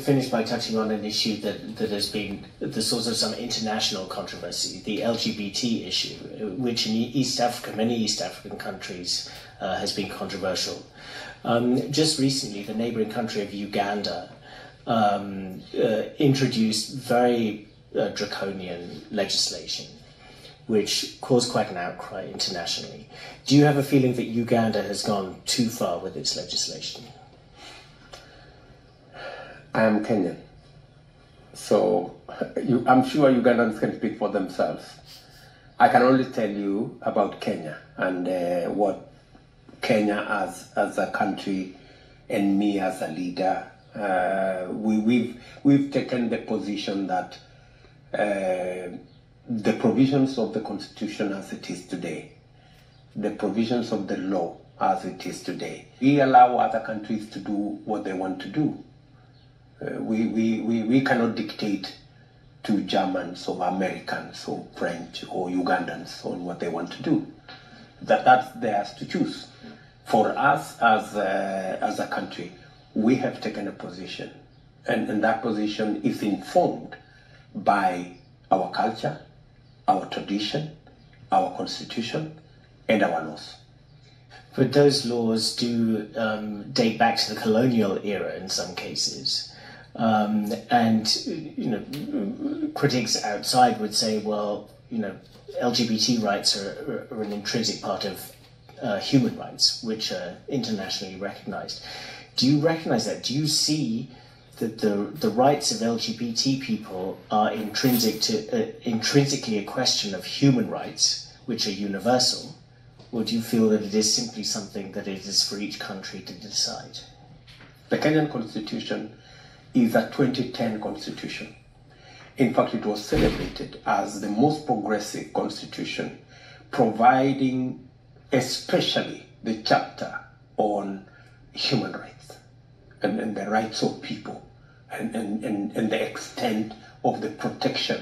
finish by touching on an issue that has been the source of some international controversy, the LGBT issue, which in East Africa, many East African countries, has been controversial. Just recently, the neighbouring country of Uganda introduced very draconian legislation, which caused quite an outcry internationally. Do you have a feeling that Uganda has gone too far with its legislation? I am Kenyan, so I'm sure Ugandans can speak for themselves. I can only tell you about Kenya and what Kenya as a country and me as a leader, we've taken the position that the provisions of the Constitution as it is today, the provisions of the law as it is today, we allow other countries to do what they want to do. We cannot dictate to Germans or Americans or French or Ugandans on what they want to do. That's theirs to choose. For us as a country, we have taken a position, and that position is informed by our culture, our tradition, our constitution, and our laws. But those laws do date back to the colonial era in some cases. And critics outside would say, well, LGBT rights are an intrinsic part of human rights, which are internationally recognized. Do you recognize that? Do you see that the rights of LGBT people are intrinsically a question of human rights, which are universal? Or do you feel that it is simply something that it is for each country to decide? The Kenyan Constitution is a 2010 constitution. In fact, it was celebrated as the most progressive constitution, providing especially the chapter on human rights and the rights of people and the extent of the protection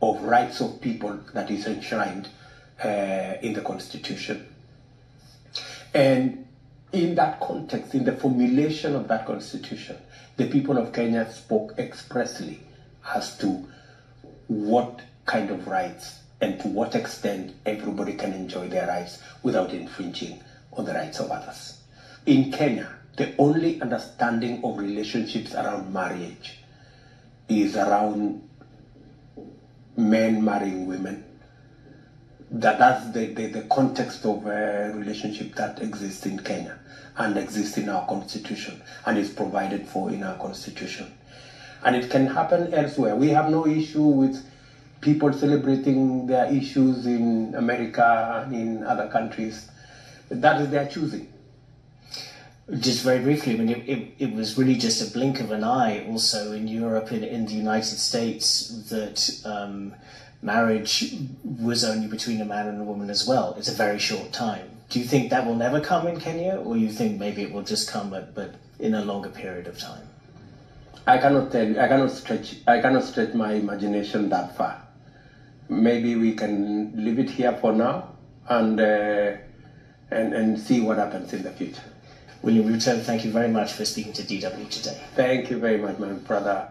of rights of people that is enshrined in the Constitution. And in that context, in the formulation of that Constitution, the people of Kenya spoke expressly as to what kind of rights and to what extent everybody can enjoy their rights without infringing on the rights of others. In Kenya, the only understanding of relationships around marriage is around men marrying women. That's the context of a relationship that exists in Kenya and exists in our constitution and is provided for in our constitution. And it can happen elsewhere. We have no issue with people celebrating their issues in America and in other countries. That is their choosing. Just very briefly, I mean, it was really just a blink of an eye also in Europe, in the United States, that marriage was only between a man and a woman as well. It's a very short time. Do you think that will never come in Kenya, or you think maybe it will just come but in a longer period of time? I cannot tell you. I cannot stretch my imagination that far. Maybe we can leave it here for now and see what happens in the future. William Ruto, thank you very much for speaking to DW today. Thank you very much, my brother.